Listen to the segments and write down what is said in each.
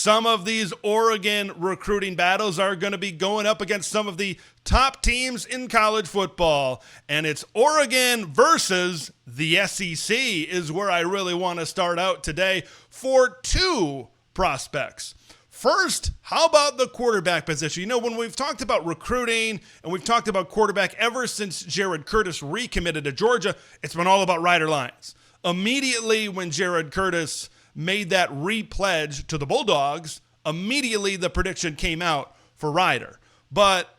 some of these Oregon recruiting battles are going to be going up against some of the top teams in college football. And it's Oregon versus the SEC is where I really want to start out today for two prospects. First, how about the quarterback position? You know, when we've talked about recruiting and we've talked about quarterback ever since Jared Curtis recommitted to Georgia, it's been all about Ryder Lyons. Immediately when Jared Curtis made that re-pledge to the Bulldogs, immediately the prediction came out for Ryder. But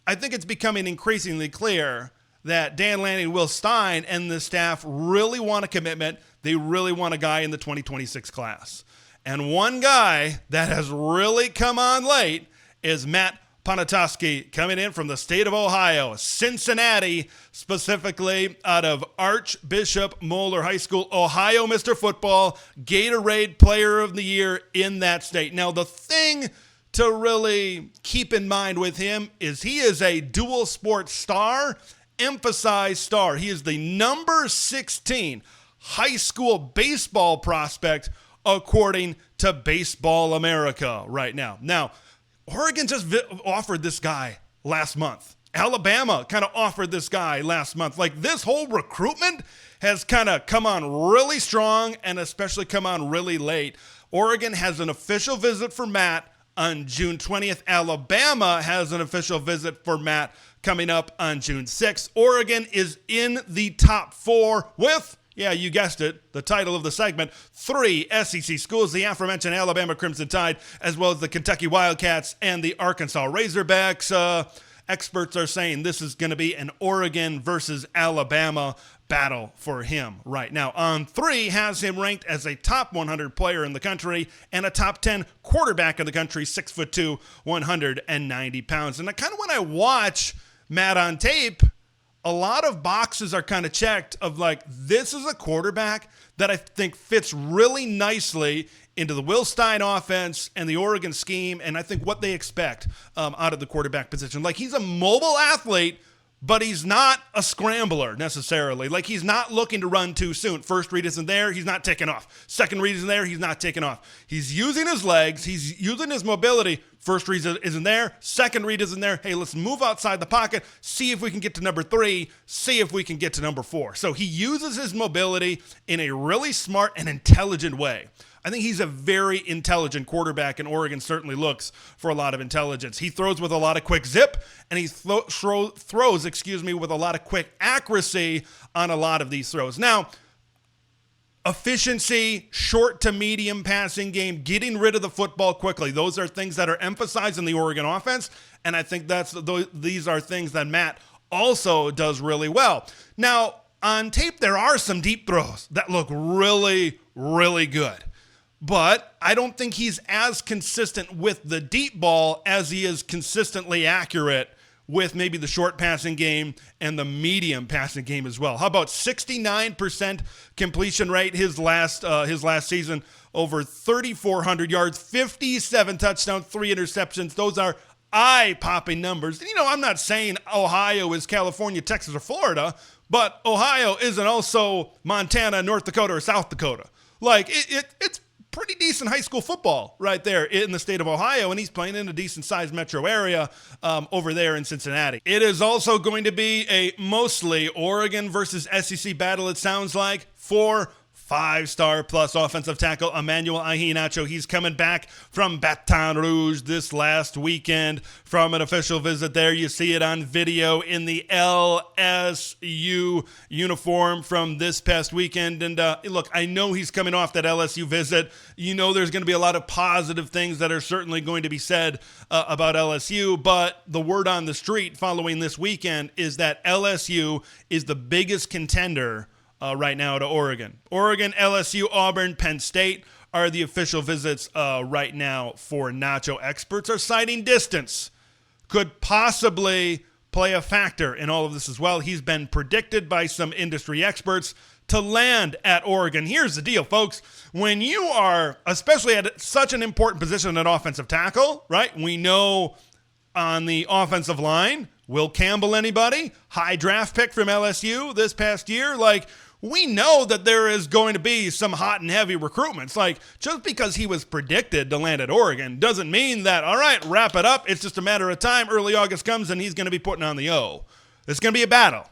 I think it's becoming increasingly clear that Dan Lanning, Will Stein, and the staff really want a commitment. They really want a guy in the 2026 class. And one guy that has really come on late is Matt Ponatoski, coming in from the state of Ohio, Cincinnati, specifically out of Archbishop Moeller High School, Ohio, Mr. Football, Gatorade Player of the Year in that state. Now, the thing to really keep in mind with him is he is a dual sport star, emphasized star. He is the number 16 high school baseball prospect according to Baseball America right now. Now, Oregon just offered this guy last month. Alabama kind of offered this guy last month. Like, this whole recruitment has kind of come on really strong and especially come on really late. Oregon has an official visit for Matt on June 20th. Alabama has an official visit for Matt coming up on June 6th. Oregon is in the top four with, yeah, you guessed it, the title of the segment, 3 SEC schools, the aforementioned Alabama Crimson Tide, as well as the Kentucky Wildcats and the Arkansas Razorbacks. Experts are saying this is going to be an Oregon versus Alabama battle for him right now. On 3 has him ranked as a top 100 player in the country and a top 10 quarterback in the country, 6'2", 190 pounds. And kind of when I watch Matt on tape, a lot of boxes are kind of checked of like, this is a quarterback that I think fits really nicely into the Will Stein offense and the Oregon scheme, and I think what they expect out of the quarterback position. Like, he's a mobile athlete, but he's not a scrambler necessarily. Like, he's not looking to run too soon. First read isn't there, he's not taking off. Second read isn't there, he's not taking off. He's using his legs, he's using his mobility. First read isn't there, second read isn't there. Hey, let's move outside the pocket, see if we can get to number 3, see if we can get to number 4. So he uses his mobility in a really smart and intelligent way. I think he's a very intelligent quarterback, and Oregon certainly looks for a lot of intelligence. He throws with a lot of quick zip, and he throws with a lot of quick accuracy on a lot of these throws. Now, efficiency, short to medium passing game, getting rid of the football quickly, those are things that are emphasized in the Oregon offense, and I think these are things that Matt also does really well. Now, on tape, there are some deep throws that look really, really good. But I don't think he's as consistent with the deep ball as he is consistently accurate with maybe the short passing game and the medium passing game as well. How about 69% completion rate his last season, over 3,400 yards, 57 touchdowns, 3 interceptions. Those are eye-popping numbers. And, I'm not saying Ohio is California, Texas, or Florida, but Ohio isn't also Montana, North Dakota, or South Dakota. Like, it's pretty decent high school football right there in the state of Ohio, and he's playing in a decent-sized metro area over there in Cincinnati. It is also going to be a mostly Oregon versus SEC battle, it sounds like, for 5-star plus offensive tackle Immanuel Iheanacho. He's coming back from Baton Rouge this last weekend from an official visit there. You see it on video in the LSU uniform from this past weekend. And look, I know he's coming off that LSU visit. There's going to be a lot of positive things that are certainly going to be said about LSU, but the word on the street following this weekend is that LSU is the biggest contender right now to Oregon. Oregon, LSU, Auburn, Penn State are the official visits right now for Nacho. Experts are citing distance could possibly play a factor in all of this as well. He's been predicted by some industry experts to land at Oregon. Here's the deal, folks. When you are, especially at such an important position at offensive tackle, right? We know on the offensive line, Will Campbell, anybody? High draft pick from LSU this past year. Like, we know that there is going to be some hot and heavy recruitments. Like, just because he was predicted to land at Oregon doesn't mean that, all right, wrap it up. It's just a matter of time. Early August comes and he's going to be putting on the O. It's going to be a battle.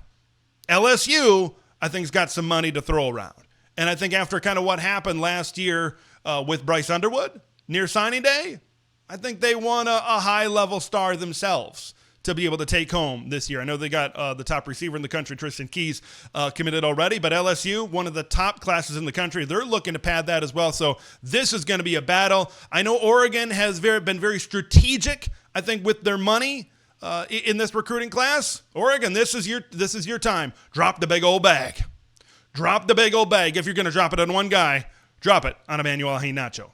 LSU, I think, has got some money to throw around. And I think after kind of what happened last year with Bryce Underwood near signing day, I think they want a high-level star themselves to be able to take home this year. I know they got the top receiver in the country, Tristan Keys, committed already, but LSU, one of the top classes in the country, they're looking to pad that as well. So this is going to be a battle. I know Oregon has been very strategic, I think, with their money in this recruiting class. Oregon, this is your time. Drop the big old bag. Drop the big old bag. If you're going to drop it on one guy, drop it on Emmanuel Iheanacho.